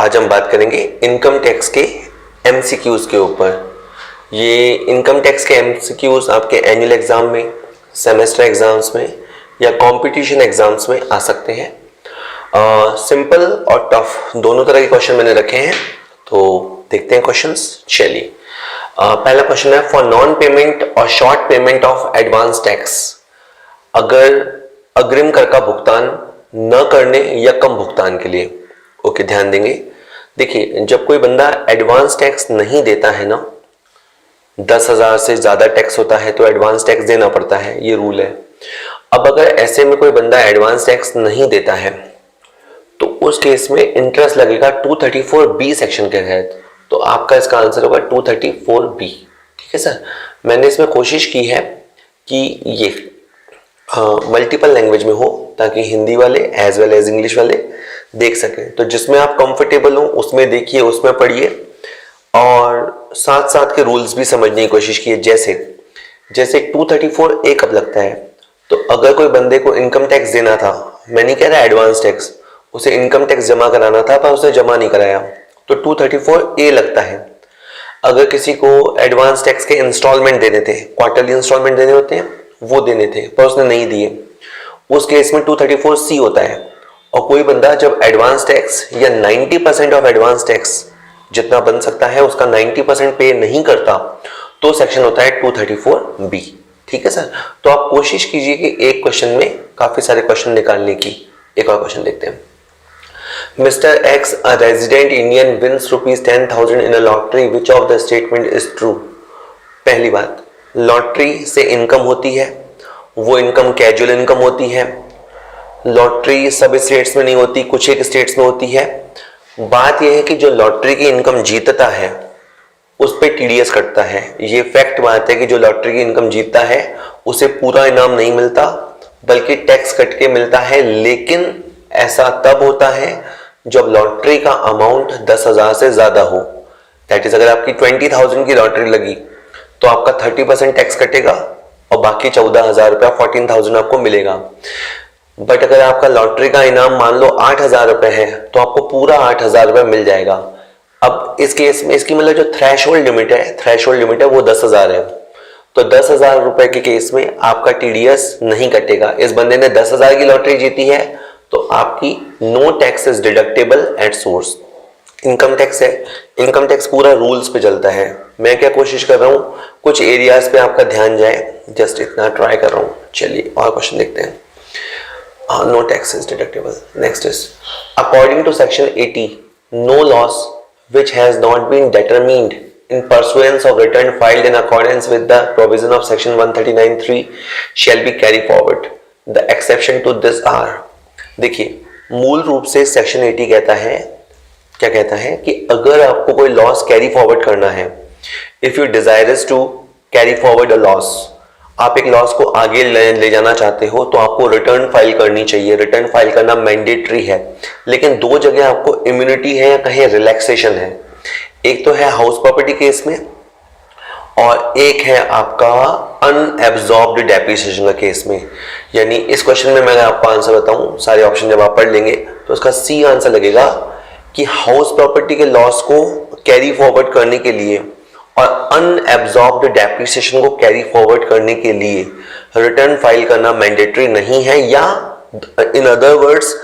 आज हम बात करेंगे इनकम टैक्स के एमसीक्यूज के ऊपर। ये इनकम टैक्स के एमसीक्यूज आपके एनुअल एग्जाम में, सेमेस्टर एग्जाम्स में या कंपटीशन एग्जाम्स में आ सकते हैं। सिंपल और टफ दोनों तरह के क्वेश्चन मैंने रखे हैं, तो देखते हैं क्वेश्चंस। चलिए, पहला क्वेश्चन है, फॉर नॉन पेमेंट और short payment of advance tax, अगर अग्रिम कर का भुगतान न करने या कम भुगतान के लिए। ओके, ध्यान देंगे। देखिए, जब कोई बंदा एडवांस टैक्स नहीं देता है ना, 10,000 से ज्यादा टैक्स होता है तो एडवांस टैक्स देना पड़ता है, ये रूल है। अब अगर ऐसे में कोई बंदा एडवांस टैक्स नहीं देता है तो उस केस में इंटरेस्ट लगेगा 234B सेक्शन के तहत। तो आपका इसका आंसर होगा 234B। ठीक है सर, मैंने इसमें कोशिश की है कि ये मल्टीपल लैंग्वेज में हो ताकि हिंदी वाले एज वेल एज इंग्लिश वाले देख सकें। तो जिसमें आप कंफर्टेबल हो उसमें देखिए, उसमें पढ़िए और साथ साथ के रूल्स भी समझने की कोशिश कीजिए। जैसे 234A कब लगता है, तो अगर कोई बंदे को इनकम टैक्स देना था, मैं नहीं कह रहा एडवांस टैक्स, उसे इनकम टैक्स जमा कराना था पर उसने जमा नहीं कराया, तो 234A लगता है। अगर किसी को एडवांस टैक्स के इंस्टॉलमेंट देने थे, क्वार्टरली इंस्टॉलमेंट देने होते हैं, वो देने थे पर उसने नहीं दिए, उस केस में 234C होता है। और कोई बंदा जब एडवांस टैक्स या 90% ऑफ एडवांस टैक्स जितना बन सकता है उसका 90% पे नहीं करता, तो सेक्शन होता है 234B। ठीक है सर, तो आप कोशिश कीजिए कि एक क्वेश्चन में काफी सारे क्वेश्चन निकालने की। एक और क्वेश्चन देखते हैं। Mr. X, a resident Indian, wins ₹10,000 in a lottery. Which of the statement is true? पहली बात, लॉटरी से इनकम होती है, वो इनकम कैजुअल इनकम होती है। लॉटरी सब स्टेट्स में नहीं होती, कुछ एक स्टेट्स में होती है। बात यह है कि जो लॉटरी की इनकम जीतता है उस पे टीडीएस कटता है। ये फैक्ट बात है कि जो लॉटरी की इनकम जीतता है उसे पूरा इनाम नहीं मिलता बल्कि टैक्स कट के मिलता है। लेकिन ऐसा तब होता है जब लॉटरी का अमाउंट 10,000 से ज्यादा हो। दैट इज, अगर आपकी 20,000 की लॉटरी लगी तो आपका 30% टैक्स कटेगा और बाकी 14,000 रुपया 14,000 आपको मिलेगा। बट अगर आपका लॉटरी का इनाम मान लो 8,000 रुपए है तो आपको पूरा 8,000 रुपए मिल जाएगा। अब इस केस में इसकी मतलब जो थ्रेशोल्ड लिमिट है वो 10,000 है। तो 10,000 रुपए के केस में आपका टीडीएस नहीं कटेगा। इस बंदे ने 10,000 की लॉटरी जीती है तो आपकी no tax is deductible at source. Income tax है, इनकम टैक्स पूरा रूल्स पे चलता है। मैं क्या कोशिश कर रहा हूं, कुछ एरियाज पे आपका ध्यान जाए, जस्ट इतना ट्राई कर रहा हूं। चलिए और क्वेश्चन देखते हैं। No tax is deductible. Next is, according to section 80, no loss which has not been determined in pursuance of return filed in accordance with the provision of section 139(3) shall be carried forward. The exception to this are, देखिए मूल रूप से section 80 कहता है, क्या कहता है कि अगर आपको कोई लॉस कैरी फॉरवर्ड करना है, if you desirous to carry forward a loss, आप एक लॉस को आगे ले जाना चाहते हो तो आपको रिटर्न फाइल करनी चाहिए। रिटर्न फाइल करना मैंडेटरी है। लेकिन दो जगह आपको इम्यूनिटी है या कहीं रिलैक्सेशन है। एक तो है हाउस प्रॉपर्टी केस में और एक है आपका अनएब्जॉर्ब्ड डेप्रिसिएशन का केस में। यानी इस क्वेश्चन में मैं आपको आंसर बताऊं, सारे ऑप्शन जब आप पढ़ लेंगे तो उसका सी आंसर लगेगा कि हाउस प्रॉपर्टी के लॉस को कैरी फॉरवर्ड करने के लिए और अनएब्जॉर्ब्ड डेप्रिसिएशन को कैरी फॉरवर्ड करने के लिए रिटर्न फाइल करना मैंडेटरी नहीं है, या in other words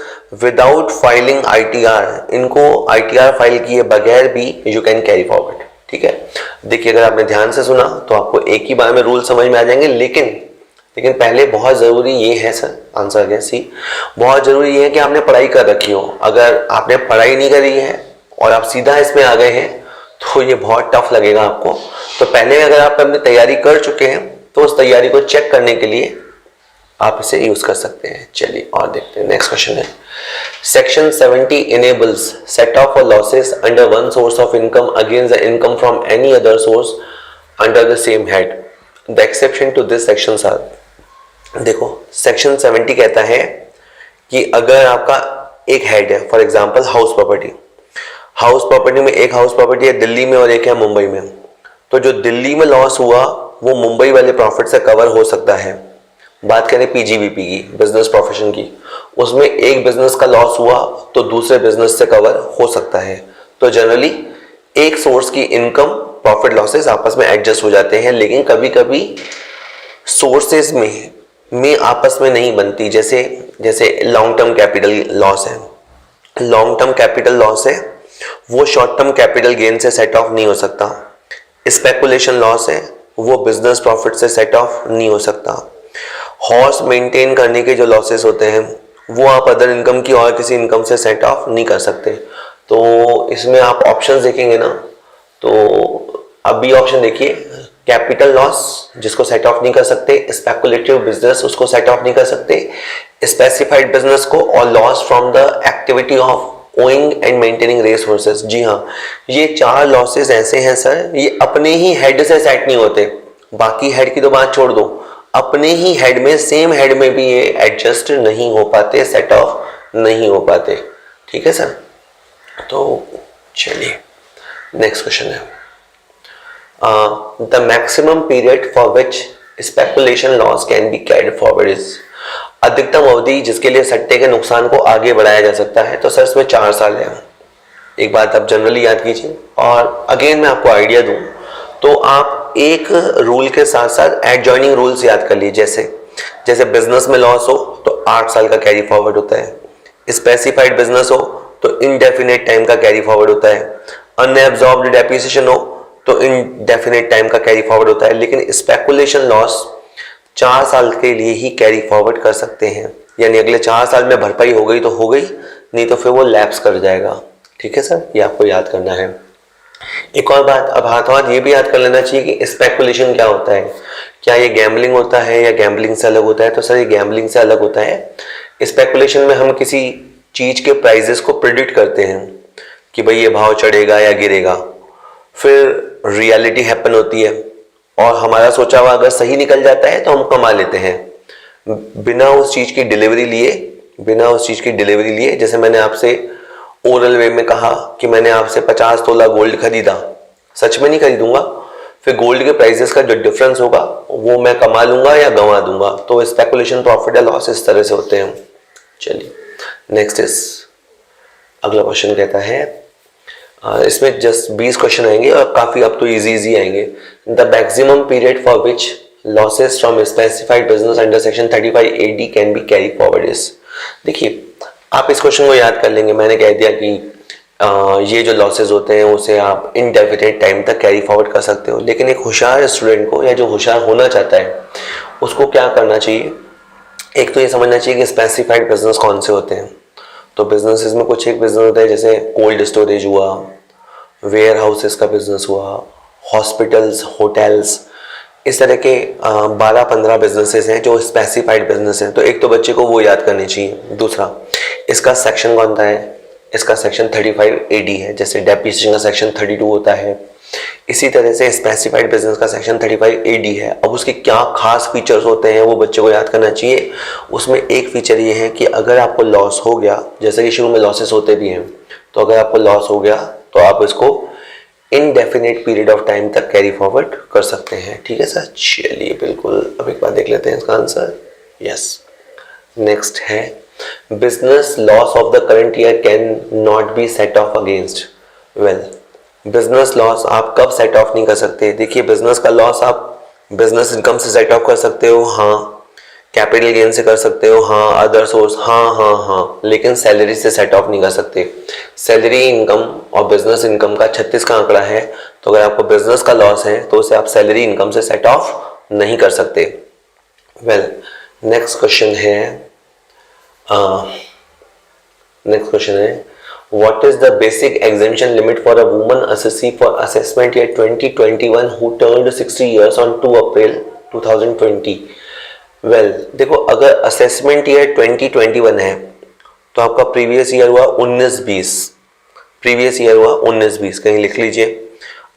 without filing ITR, इनको आईटीआर फाइल किए बगैर भी यू कैन कैरी फॉरवर्ड। ठीक है, देखिए अगर आपने ध्यान से सुना तो आपको एक ही बार में रूल समझ में आ जाएंगे। लेकिन पहले बहुत जरूरी ये है सर, आंसर है सी, बहुत जरूरी ये है कि आपने पढ़ाई कर रखी हो। अगर आपने पढ़ाई नहीं करी है और आप सीधा इसमें आ गए हैं तो ये बहुत टफ लगेगा आपको। तो पहले अगर आप अपनी तैयारी कर चुके हैं तो उस तैयारी को चेक करने के लिए आप इसे यूज कर सकते हैं। चलिए और देखते हैं। नेक्स्ट क्वेश्चन है, section 70 enables set off for losses under one source of income against the income from any other source under the same head. The exception to this sections are, देखो section 70 कहता है कि अगर आपका एक head है, for example house property, house property में एक हाउस प्रॉपर्टी है दिल्ली में और एक है मुंबई में, तो जो दिल्ली में लॉस हुआ वो मुंबई वाले प्रॉफिट से कवर हो सकता है। बात करें पीजीबीपी की, बिजनेस प्रोफेशन की, उसमें एक बिजनेस का लॉस हुआ तो दूसरे बिजनेस से कवर हो सकता है। तो जनरली एक सोर्स की इनकम प्रॉफिट लॉसेस आपस में एडजस्ट हो जाते हैं, लेकिन कभी कभी सोर्सेज में आपस में नहीं बनती। जैसे जैसे लॉन्ग टर्म कैपिटल लॉस है, लॉन्ग टर्म कैपिटल लॉस है वो शॉर्ट टर्म कैपिटल गेन से सेट ऑफ नहीं हो सकता। स्पेकुलेशन लॉस है वो बिजनेस प्रॉफिट से सेट ऑफ नहीं हो सकता। हॉर्स मेंटेन करने के जो लॉसेस होते हैं वो आप अदर इनकम की और किसी इनकम से सेट ऑफ नहीं कर सकते। तो इसमें आप ऑप्शंस देखेंगे ना, तो अभी ऑप्शन देखिए, कैपिटल लॉस जिसको सेट ऑफ नहीं कर सकते, स्पेकुलेटिव बिजनेस उसको सेट ऑफ नहीं कर सकते, स्पेसिफाइड बिजनेस को, और loss from the activity of owing and maintaining resources. जी हाँ, ये 4 लॉसेस ऐसे हैं सर, ये अपने ही हेड से सेट नहीं होते। बाकी हेड की तो बात छोड़ दो, अपने ही हेड में, सेम हेड में भी ये एडजस्ट नहीं हो पाते, सेट ऑफ नहीं हो पाते। ठीक है सर, तो चलिए नेक्स्ट क्वेश्चन है, the maximum period for which speculation loss can be carried forward is. अधिकतम अवधि जिसके लिए सट्टे के नुकसान को आगे बढ़ाया जा सकता है, तो सर इसमें 4 साल है। एक बात आप जनरली याद कीजिए, और अगेन मैं आपको आइडिया दूं तो आप एक रूल के साथ साथ एडजॉइनिंग रूल्स याद कर लीजिए। जैसे बिजनेस में लॉस हो तो 8 साल का कैरी फॉरवर्ड होता है, स्पेसिफाइड बिजनेस हो तो इनडेफिनेट टाइम का कैरी फॉरवर्ड होता है, अनएब्जॉर्ब्ड डेप्रिसिएशन हो तो इनडेफिनेट टाइम का कैरी फॉरवर्ड होता है। लेकिन स्पेकुलेशन लॉस 4 साल के लिए ही कैरी फॉरवर्ड कर सकते हैं, यानी अगले 4 साल में भरपाई हो गई तो हो गई, नहीं तो फिर वो लैप्स कर जाएगा। ठीक है सर, ये आपको याद करना है। एक और बात, अब हाथों हाथ ये भी याद कर लेना चाहिए कि स्पेकुलेशन क्या होता है। क्या ये गैम्बलिंग होता है या गैम्बलिंग से अलग होता है? तो सर ये गैम्बलिंग से अलग होता है। स्पेकुलेशन में हम किसी चीज के प्राइजेस को प्रिडिक्ट करते हैं कि भाई ये भाव चढ़ेगा या गिरेगा, फिर रियलिटी हैपन होती है और हमारा सोचा हुआ अगर सही निकल जाता है तो हम कमा लेते हैं बिना उस चीज की डिलीवरी लिए। जैसे मैंने आपसे ओरल वे में कहा कि मैंने आपसे 50 तोला गोल्ड खरीदा, सच में नहीं खरीदूंगा, फिर गोल्ड के प्राइसेस का जो डिफरेंस होगा वो मैं कमा लूंगा या गंवा दूंगा। तो स्पेकुलेशन प्रॉफिट या लॉस इस तरह से होते हैं। चलिए नेक्स्ट इज, अगला क्वेश्चन कहता है, इसमें जस्ट 20 क्वेश्चन आएंगे और काफी अब तो इजी आएंगे। The maximum period for which losses from specified business under section 35 AD can be carry forward is. देखिए आप इस क्वेश्चन को याद कर लेंगे, मैंने कह दिया कि ये जो लॉसेस होते हैं उसे आप इनडेफिनेट टाइम तक कैरी फॉरवर्ड कर सकते हो। लेकिन एक होशियार स्टूडेंट को या जो होशियार होना चाहता है उसको क्या करना चाहिए, एक तो ये समझना चाहिए कि स्पेसिफाइड बिजनेस कौन से होते हैं। तो बिजनेसेस में कुछ एक बिजनेस होता है, जैसे कोल्ड स्टोरेज हुआ, वेयर हाउसेस का बिजनेस हुआ, हॉस्पिटल्स, होटल्स, इस तरह के 12-15 बिजनेसेस हैं जो स्पेसिफाइड बिजनेस हैं। तो एक तो बच्चे को वो याद करनी चाहिए। दूसरा, इसका सेक्शन कौन सा है, इसका सेक्शन 35 AD है, जैसे डेप्रिसिएशन का सेक्शन 32 होता है। इसी तरह से स्पेसिफाइड बिजनेस का सेक्शन 35 AD है। अब उसके क्या खास फीचर्स होते हैं वो बच्चे को याद करना चाहिए। उसमें एक फीचर ये है कि अगर आपको लॉस हो गया, जैसे कि शुरू में लॉसेस होते भी हैं, तो अगर आपको लॉस हो गया तो आप इसको इनडेफिनेट पीरियड ऑफ टाइम तक कैरी फॉरवर्ड कर सकते हैं। ठीक है सर, चलिए बिल्कुल अब एक बार देख लेते हैं इसका आंसर। यस, नेक्स्ट है, business loss of the current year can not be set of against. Well, business loss आप कब सेट ऑफ नहीं कर सकते? देखिए बिजनेस का लॉस आप बिजनेस इनकम से सेट ऑफ कर सकते हो, हाँ, कैपिटल गेन से कर सकते हो, हाँ, अदर सोर्स, हाँ, लेकिन सैलरी से सेट ऑफ नहीं कर सकते। सैलरी इनकम और बिजनेस इनकम का 36 का आंकड़ा है, तो अगर आपको बिजनेस का लॉस है तो उसे आप सैलरी इनकम से सेट ऑफ नहीं कर सकते। वेल, नेक्स्ट क्वेश्चन है, what is the basic exemption limit for a woman assessee for assessment year 2021 who turned 60 years on 2 April 2020? Well, देखो अगर असेसमेंट ईयर 2021 है तो आपका प्रीवियस ईयर हुआ 19-20, कहीं लिख लीजिए।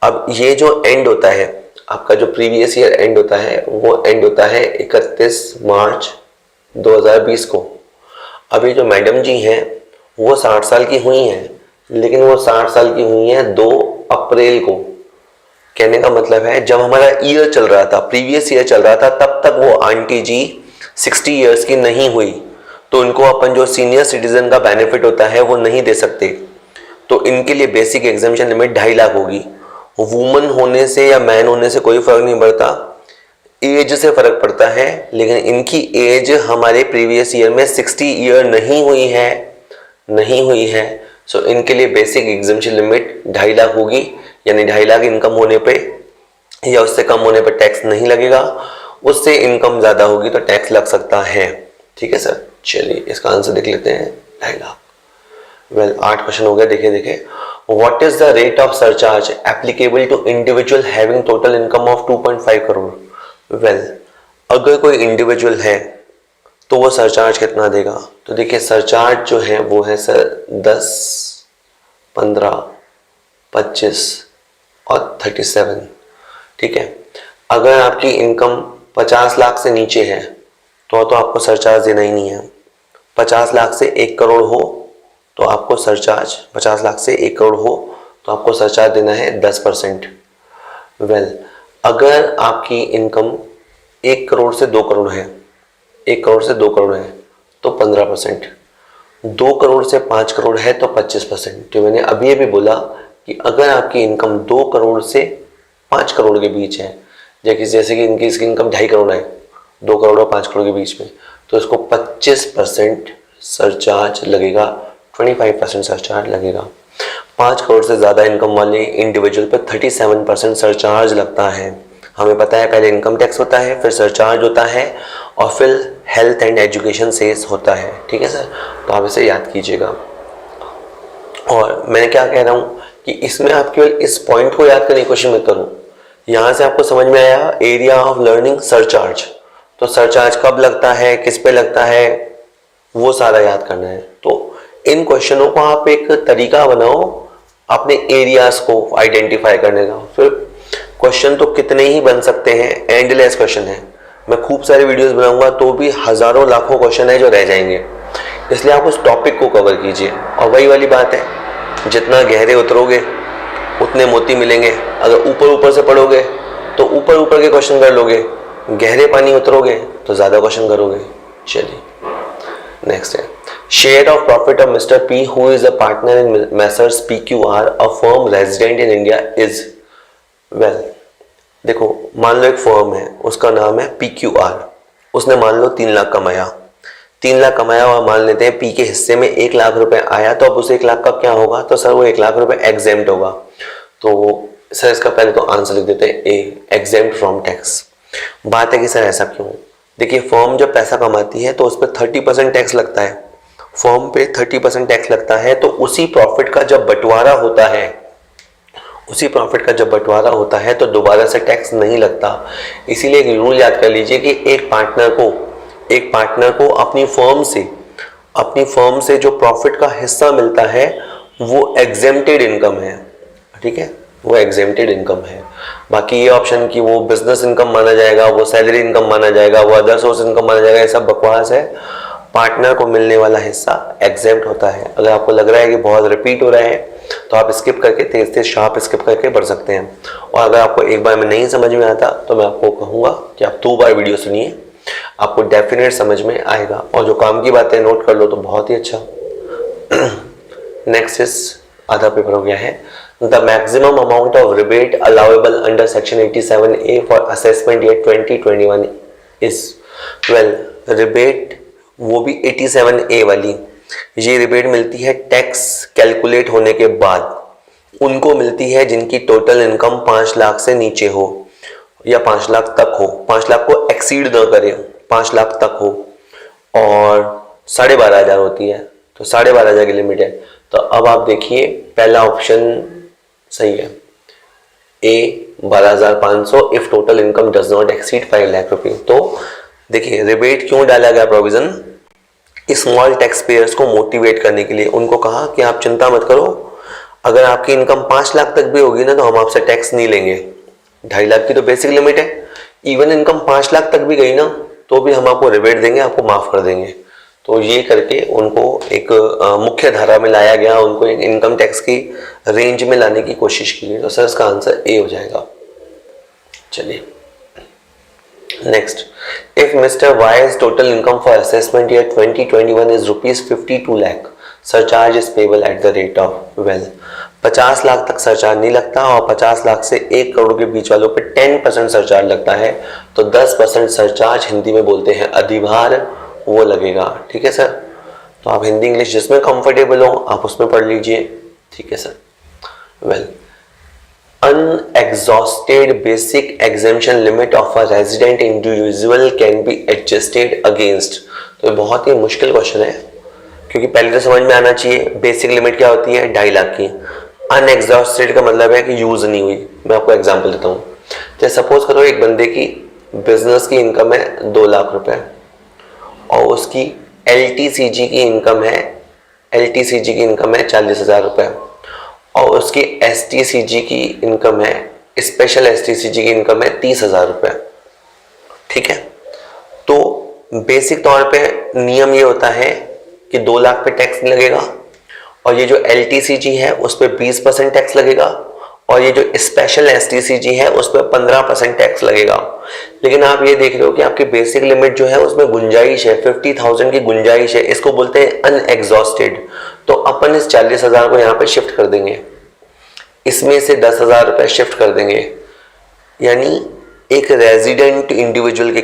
अब ये जो एंड होता है, आपका जो प्रीवियस ईयर एंड होता है वो एंड होता है 31 मार्च 2020 को। अब ये जो मैडम जी हैं वो 60 साल की हुई हैं, लेकिन वो 60 साल की हुई हैं 2 अप्रैल को। कहने का मतलब है जब हमारा ईयर चल रहा था, प्रीवियस ईयर चल रहा था, तब तक वो आंटी जी 60 इयर्स की नहीं हुई। तो इनको अपन जो सीनियर सिटीजन का बेनिफिट होता है वो नहीं दे सकते, तो इनके लिए बेसिक एग्जामिशन लिमिट 2.5 लाख होगी। वुमन होने से या मैन होने से कोई फर्क नहीं पड़ता, एज से फर्क पड़ता है, लेकिन इनकी एज हमारे प्रीवियस ईयर में 60 ईयर नहीं हुई है। सो इनके लिए बेसिक एग्जामिशन लिमिट 2.5 लाख होगी, यानी 2.5 लाख इनकम होने पे या उससे कम होने पर टैक्स नहीं लगेगा, उससे इनकम ज्यादा होगी तो टैक्स लग सकता है। ठीक है सर, चलिए इसका आंसर देख लेते हैं, 2.5 लाख। वेल 8 क्वेश्चन हो गया। देखिए what is the rate of surcharge applicable to individual having total income of 2.5 crore. Well अगर कोई इंडिविजुअल है तो वो सरचार्ज कितना देगा, तो देखिए सरचार्ज जो है वो है सर 10, 15, 25 और 37। ठीक है, अगर आपकी इनकम 50 लाख से नीचे है तो आपको सरचार्ज देना ही नहीं है। 50 लाख से 1 करोड़ हो तो आपको सरचार्ज, 50 लाख से 1 करोड़ हो तो आपको सरचार्ज देना है 10%। वेल अगर आपकी इनकम 1 करोड़ से 2 करोड़ है, 1 करोड़ से 2 करोड़ है तो 15%, 2 करोड़ से 5 करोड़ है तो 25%। तो मैंने अभी बोला कि अगर आपकी इनकम 2 करोड़ से 5 करोड़ के बीच है, जैसे कि इनकी इसकी इनकम 2.5 करोड़ है, 2 करोड़ और 5 करोड़ के बीच में, तो इसको 25% सरचार्ज लगेगा, 25% सरचार्ज लगेगा। 5 करोड़ से ज़्यादा इनकम वाले इंडिविजुअल पर 37% सरचार्ज लगता है। हमें पता है पहले इनकम टैक्स होता है, फिर सरचार्ज होता है और फिर हेल्थ एंड एजुकेशन सेस होता है। ठीक है सर, तो आप इसे याद कीजिएगा। और मैं क्या कह रहा हूँ कि इसमें आप केवल इस पॉइंट को याद करने की कोशिश मत करो। यहाँ से आपको समझ में आया एरिया ऑफ लर्निंग सरचार्ज, तो सरचार्ज कब लगता है, किस पे लगता है, वो सारा याद करना है। तो इन क्वेश्चनों को आप एक तरीका बनाओ अपने एरियाज को आइडेंटिफाई करने का। फिर क्वेश्चन तो कितने ही बन सकते हैं, एंडलेस क्वेश्चन है। मैं खूब सारे वीडियोस बनाऊंगा तो भी हजारों लाखों क्वेश्चन है जो रह जाएंगे, इसलिए आप उस टॉपिक को कवर कीजिए। और वही वाली बात है, जितना गहरे उतरोगे उतने मोती मिलेंगे। अगर ऊपर से पढ़ोगे तो ऊपर के क्वेश्चन कर लोगे, गहरे पानी उतरोगे तो ज्यादा क्वेश्चन करोगे। चलिए नेक्स्ट है, share of profit of mister P who is a partner in Messrs PQR a firm resident in India is. Well देखो, मान लो एक फर्म है, उसका नाम है PQR, उसने मान लो 3 लाख कमाया, 3 लाख कमाया और मान लेते हैं पी के हिस्से में 1 लाख रुपए आया, तो अब उस 1 लाख का क्या होगा, तो सर वो 1 लाख रुपए एग्जेम्प्ट होगा। तो सर इसका पहले तो आंसर लिख देते हैं ए, एग्जेम्प्ट फ्रॉम टैक्स। बात है कि सर ऐसा क्यों, देखिए फर्म जब पैसा कमाती है तो उस पर 30% टैक्स लगता है, फर्म पे 30% टैक्स लगता है। तो उसी प्रॉफिट का जब बंटवारा होता है तो दोबारा से टैक्स नहीं लगता। इसीलिए एक रूल याद कर लीजिए कि एक पार्टनर को अपनी फर्म से जो प्रॉफिट का हिस्सा मिलता है वो एग्जेम्प्टेड इनकम है। ठीक है, वो एग्जेम्प्टेड इनकम है। बाकी ये ऑप्शन कि वो बिजनेस इनकम माना जाएगा, वो सैलरी इनकम माना जाएगा, वो अदर सोर्स इनकम माना जाएगा, ये सब बकवास है। पार्टनर को मिलने वाला हिस्सा एग्जेम्प्ट होता है। अगर आपको लग रहा है कि बहुत रिपीट हो रहा है तो आप स्किप करके तेज शार्प स्किप करके पढ़ सकते हैं। और अगर आपको एक बार में नहीं समझ में आता तो मैं आपको कहूँगा कि आप 2 बार वीडियो सुनिए, आपको डेफिनेट समझ में आएगा। और जो काम की बातें नोट कर लो तो बहुत ही अच्छा। नेक्स्ट इज आधा पेपर हो गया है। The maximum amount of rebate allowable under section 87A for assessment year 2021 is. Well rebate वो भी 87A वाली, ये रिबेट मिलती है टैक्स कैलकुलेट होने के बाद। उनको मिलती है जिनकी टोटल इनकम 5 लाख से नीचे हो या 5 लाख तक हो, 5 लाख को एक्सीड ना करे, 5 लाख तक हो, और 12,500 होती है, तो 12,500 की लिमिट है। तो अब आप देखिए पहला ऑप्शन सही है, ए 12,500 if total income does not exceed 5 lakh rupees. तो देखिए रिबेट क्यों डाला गया प्रोविजन, स्मॉल टैक्स पेयर्स को मोटिवेट करने के लिए। उनको कहा कि आप चिंता मत करो, अगर आपकी इनकम 5 लाख तक भी होगी ना तो हम आपसे टैक्स नहीं लेंगे। 2.5 लाख की तो बेसिक लिमिट है, इवन इनकम 5 लाख तक भी गई ना तो भी हम आपको रिबेट देंगे, आपको माफ कर देंगे। तो ये करके उनको एक मुख्य धारा में लाया गया, उनको एक इनकम टैक्स की रेंज में लाने की कोशिश की गई। तो सर इसका आंसर ए हो जाएगा। चलिए next, if mister Y's total income for assessment year 2021 is rupees 52 lakh, surcharge is payable at the rate of, well, 50 lakh तक सरचार्ज नहीं लगता और 50 लाख से 1 करोड़ के बीच वालों पे 10% सरचार्ज लगता है, तो 10% सरचार्ज हिंदी में बोलते हैं अधिभार, वो लगेगा। ठीक है सर, तो आप हिंदी इंग्लिश जिसमें कंफर्टेबल हो आप उसमें पढ़ लीजिए। ठीक है sir. Well, unexhausted basic exemption limit of a resident individual can be adjusted against, तो ये बहुत ही मुश्किल क्वेश्चन है क्योंकि पहले तो समझ में आना चाहिए बेसिक लिमिट क्या होती है, 2.5 लाख की। अनएग्जॉस्टेड का मतलब है कि यूज नहीं हुई। मैं आपको एग्जांपल देता हूँ, जैसे सपोज करो एक बंदे की बिजनेस की इनकम है 2 लाख रुपए और उसकी LTCG की इनकम है 40,000 रुपए और उसकी STCG की इनकम है, स्पेशल STCG की इनकम है 30,000 रुपए। ठीक है, तो बेसिक तौर पे नियम ये होता है कि 2 लाख पे टैक्स नहीं लगेगा और ये जो LTCG है उस पर 20% टैक्स लगेगा और ये जो स्पेशल STCG है उस पर 15% टैक्स लगेगा। लेकिन आप ये देख रहे हो कि आपकी बेसिक लिमिट जो है उसमें गुंजाइश है, 50,000 की गुंजाइश है, इसको बोलते हैं अनएग्जॉस्टेड। तो अपन इस 40,000 को यहाँ पे शिफ्ट कर देंगे, इसमें से 10,000 रुपए शिफ्ट कर देंगे, यानी एक रेजिडेंट इंडिविजुअल के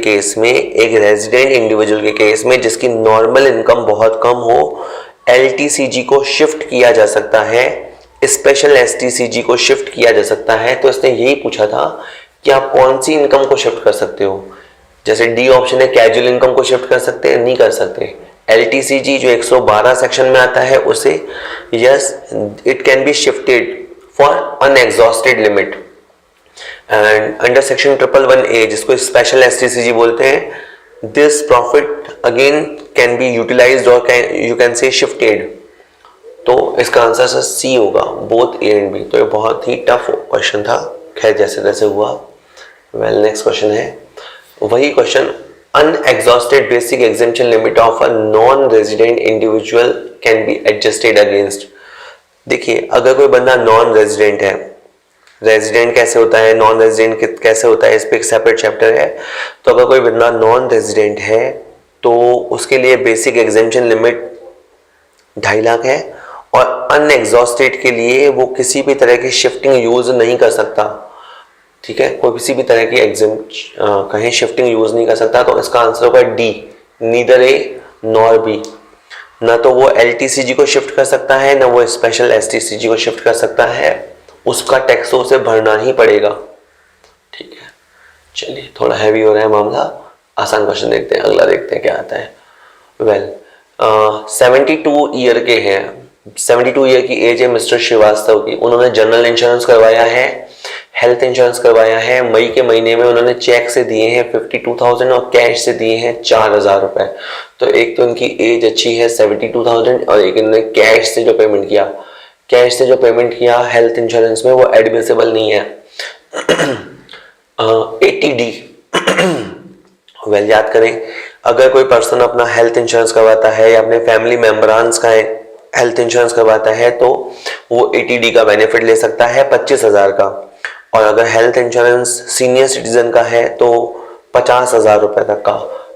केस में जिसकी नॉर्मल इनकम बहुत कम हो, LTCG को शिफ्ट किया जा सकता है, स्पेशल STCG को शिफ्ट किया जा सकता है। तो इसने यही पूछा था कि आप कौन सी इनकम को शिफ्ट कर सकते हो। जैसे डी ऑप्शन है, कैजुअल इनकम को शिफ्ट कर सकते हैं, नहीं कर सकते। LTCG जो 112 सेक्शन में आता है उसे yes it can be shifted for unexhausted limit, and under section 111A जिसको स्पेशल STCG बोलते हैं, this profit again can be utilised और यू कैन से शिफ्टेड। तो इसका आंसर सर सी होगा, बोथ ए एंड बी। तो ये बहुत ही टफ क्वेश्चन था, खैर जैसे तैसे हुआ। वेल, नेक्स्ट क्वेश्चन है वही question, unexhausted basic exemption limit of a non resident individual can be adjusted against. देखिए, अगर कोई बंदा नॉन रेजिडेंट है, रेजिडेंट कैसे होता है, नॉन रेजिडेंट कैसे होता है, इस पे एक सेपरेट चैप्टर है। तो अगर कोई बंदा नॉन रेजिडेंट है तो उसके लिए बेसिक एग्जेम्पशन लिमिट 2.5 लाख है और अनएग्जॉस्टेड के लिए वो किसी भी तरह की शिफ्टिंग यूज नहीं कर सकता। ठीक है, कोई किसी भी तरह की कहीं शिफ्टिंग यूज नहीं कर सकता। तो इसका आंसर होगा D, neither A nor be. ना तो वो LTCG को शिफ्ट कर सकता है, ना वो स्पेशल STCG को शिफ्ट कर सकता है, उसका टैक्स उसे भरना ही पड़ेगा। ठीक है, चलिए थोड़ा हैवी हो रहा है मामला, आसान क्वेश्चन देखते हैं, अगला देखते हैं क्या आता है। वेल, 72 ईयर के हैं, 72 ईयर की एज है मिस्टर श्रीवास्तव की। उन्होंने जनरल इंश्योरेंस करवाया है, हेल्थ इंश्योरेंस करवाया है। मई के महीने में उन्होंने चेक से दिए हैं 52,000 और कैश से दिए हैं 4,000 रुपए। तो एक तो उनकी एज अच्छी है 72,000 और एक इन्होंने कैश से जो पेमेंट किया हेल्थ इंश्योरेंस में, वो एडमिसिबल नहीं है। 80D वेल, याद करें, अगर कोई पर्सन अपना हेल्थ इंश्योरेंस करवाता है या अपने फैमिली मेंबरान्स का हेल्थ इंश्योरेंस करवाता है तो वो 80D का बेनिफिट ले सकता है 25,000 का, और अगर हेल्थ इंश्योरेंस सीनियर सिटीजन का है तो 50,000 रुपए तक का।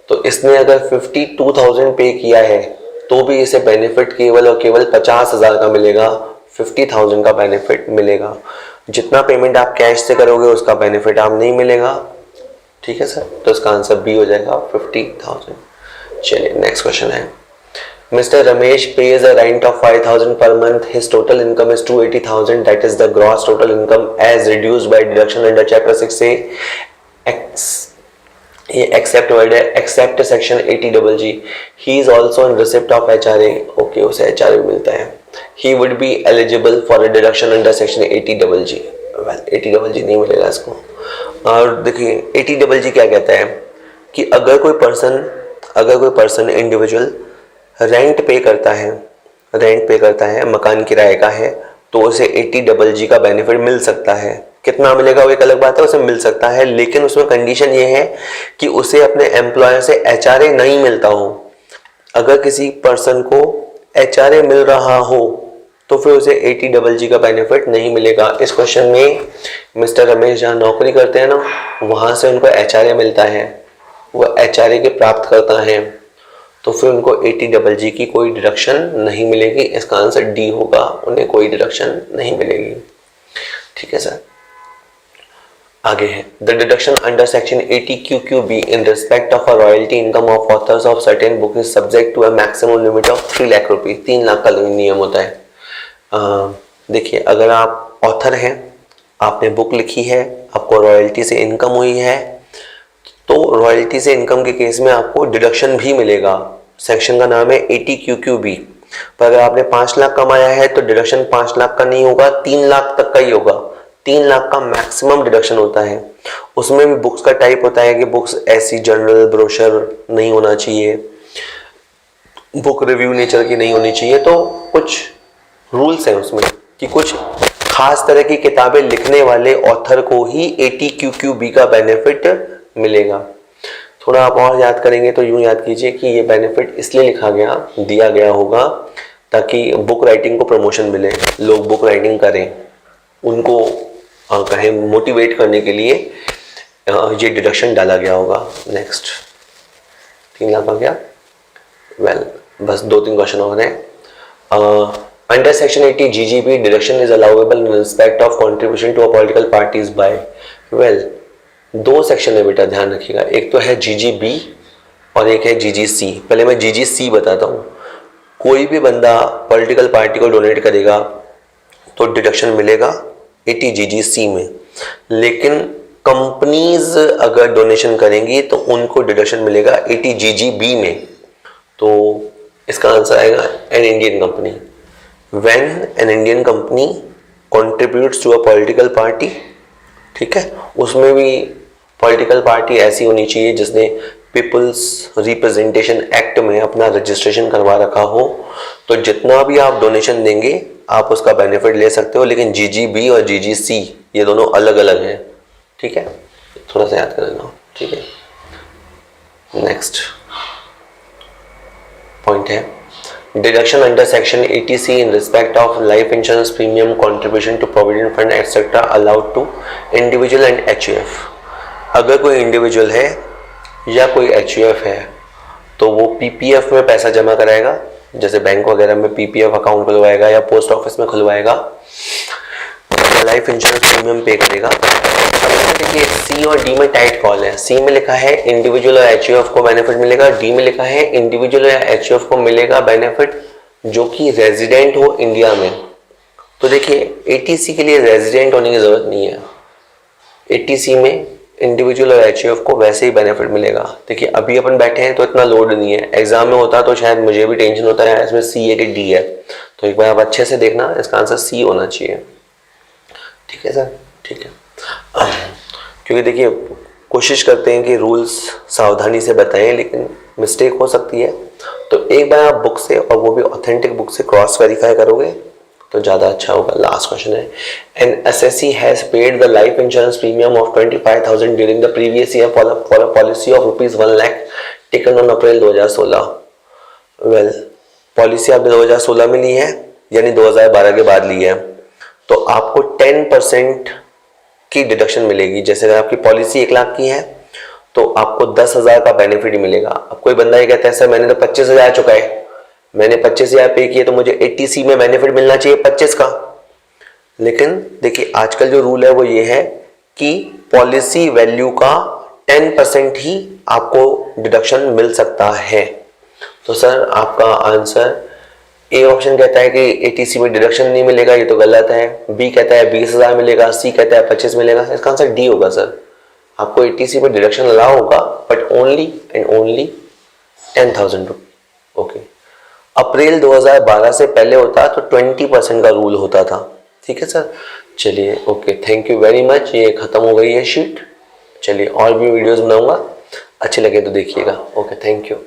तो इसने अगर 52,000 पे किया है तो भी इसे बेनिफिट केवल और केवल 50,000 का मिलेगा, 50,000 का बेनिफिट मिलेगा। जितना पेमेंट आप कैश से करोगे उसका बेनिफिट आप नहीं मिलेगा। ठीक है सर, तो इसका आंसर बी हो जाएगा 50,000। चलिए नेक्स्ट क्वेश्चन है, mister Ramesh pays a rent of 5,000 per month. His total income is 280,000. That is the gross total income as reduced by deduction under chapter 6A. Except word है, except section 80GG. He is also in receipt of HRA. Okay, उसे HRA मिलता है. He would be eligible for a deduction under section 80GG. Well, 80GG नहीं मिलेगा इसको। और देखिए 80GG क्या कहता है कि अगर कोई पर्सन इंडिविजुअल रेंट पे करता है, मकान किराए का है, तो उसे 80GG का बेनिफिट मिल सकता है। कितना मिलेगा वो एक अलग बात है, उसे मिल सकता है, लेकिन उसमें कंडीशन ये है कि उसे अपने एम्प्लॉयर से HRA नहीं मिलता हो। अगर किसी पर्सन को HRA मिल रहा हो तो फिर उसे 80GG का बेनिफिट नहीं मिलेगा। इस क्वेश्चन में मिस्टर रमेश जहाँ नौकरी करते हैं ना, वहां से उनको HRA मिलता है, वह HRA के प्राप्त करता है तो फिर उनको 80GG की कोई डिडक्शन नहीं मिलेगी। इसका आंसर डी होगा, उन्हें कोई डिडक्शन नहीं मिलेगी। ठीक है सर, आगे है the deduction under section 80QQB in respect of a royalty income of authors of certain book is subject to a maximum limit of 3 lakh rupees. 3 lakh का नियम होता है। देखिए, अगर आप ऑथर हैं, आपने बुक लिखी है, आपको रॉयल्टी से इनकम हुई है, तो रॉयल्टी से इनकम के केस में आपको डिडक्शन भी मिलेगा। सेक्शन का नाम है 80QQB। पर अगर आपने 5 लाख कमाया है तो डिडक्शन 5 लाख का नहीं होगा, 3 लाख तक का ही होगा। 3 लाख का मैक्सिमम डिडक्शन होता है। उसमें भी बुक्स का टाइप होता है कि बुक्स ऐसी जनरल ब्रोशर नहीं होना चाहिए, बुक रिव्यू नेचर की नहीं होनी चाहिए। तो कुछ रूल्स हैं उसमें कि कुछ खास तरह की किताबें लिखने वाले ऑथर को ही 80QQB का बेनिफिट मिलेगा। थोड़ा आप और याद करेंगे तो यूं याद कीजिए कि ये बेनिफिट इसलिए दिया गया होगा ताकि बुक राइटिंग को प्रमोशन मिले, लोग बुक राइटिंग करें, उनको कहें मोटिवेट करने के लिए ये डिडक्शन डाला गया होगा। नेक्स्ट, 3 लाख आ गया। वेल, बस 2-3 क्वेश्चन और हैं। Under section 80GGB deduction is allowable in respect of contribution to a political parties by. Well, 2 section है बेटा, ध्यान रखिएगा। एक तो है GGB और एक है GGC। पहले मैं GGC बताता हूँ। कोई भी बंदा पॉलिटिकल पार्टी को डोनेट करेगा तो डिडक्शन मिलेगा 80GGC में, लेकिन कंपनीज अगर डोनेशन करेंगी तो उनको डिडक्शन मिलेगा 80GGB में। तो इसका आंसर आएगा an Indian company. When an Indian company contributes to a political party, ठीक है, उसमें भी पॉलिटिकल पार्टी ऐसी होनी चाहिए जिसने पीपल्स रिप्रेजेंटेशन एक्ट में अपना रजिस्ट्रेशन करवा रखा हो। तो जितना भी आप डोनेशन देंगे आप उसका बेनिफिट ले सकते हो, लेकिन GGB और GGC ये दोनों अलग अलग हैं। ठीक है, थोड़ा सा याद कर लेना। ठीक है, नेक्स्ट पॉइंट है deduction under section 80C in respect of life insurance premium contribution to provident fund etcetera allowed to individual and HUF। अगर कोई इंडिविजुअल है या कोई HUF है तो वो PPF में पैसा जमा कराएगा, जैसे बैंक वगैरह में PPF अकाउंट खुलवाएगा या पोस्ट ऑफिस में खुलवाएगा, लाइफ इंश्योरेंस प्रीमियम पे करेगा। देखिए, C और D में टाइट कॉल है। C में लिखा है इंडिविजुअल और HUF को बेनिफिट मिलेगा, D में लिखा है इंडिविजुअल या HUF को मिलेगा बेनिफिट जो कि रेजिडेंट हो इंडिया में। तो देखिए, 80C के लिए रेजिडेंट होने की जरूरत नहीं है। 80C में इंडिविजुअल और HUF को वैसे ही बेनिफिट मिलेगा। देखिए, अभी अपन बैठे हैं तो इतना लोड नहीं है, एग्जाम में होता तो शायद मुझे भी टेंशन होता है इसमें C है कि D है। तो एक बार आप अच्छे से देखना, इसका आंसर C होना चाहिए। ठीक है सर, ठीक है। क्योंकि देखिए, कोशिश करते हैं कि रूल्स सावधानी से बताएं, लेकिन मिस्टेक हो सकती है। तो एक बार आप बुक से, और वो भी ऑथेंटिक बुक से क्रॉस वेरीफाई करोगे तो ज़्यादा अच्छा होगा। लास्ट क्वेश्चन है an assessee has paid the life insurance premium of 25,000 during the previous year for a policy of rupees 1 lakh taken on April 2016। वेल, पॉलिसी आपने 2016 में ली है, यानी 2012 के बाद ली है, तो आपको 10% की डिडक्शन मिलेगी। जैसे अगर आपकी पॉलिसी 1 लाख की है तो आपको 10,000 का बेनिफिट मिलेगा। अब कोई बंदा ये कहता है सर मैंने तो 25,000 चुका है, मैंने 25,000 पे किए तो मुझे 80C में बेनिफिट मिलना चाहिए 25 का। लेकिन देखिए, आजकल जो रूल है वो ये है कि पॉलिसी वैल्यू का 10% ही आपको डिडक्शन मिल सकता है। तो सर आपका आंसर ए ऑप्शन कहता है कि 80C में डिडक्शन नहीं मिलेगा, ये तो गलत है। बी कहता है 20,000 मिलेगा, सी कहता है 25 मिलेगा। इसका आंसर डी होगा सर। आपको 80C में डिडक्शन अलाउ होगा, बट ओनली एंड ओनली 10,000 रुपये। ओके, अप्रैल 2012 से पहले होता तो 20% का रूल होता था। ठीक है सर, चलिए okay, thank you very much. ये खत्म हो गई है शीट। चलिए और भी वीडियोस बनाऊंगा, अच्छे लगे तो देखिएगा। Okay, thank you.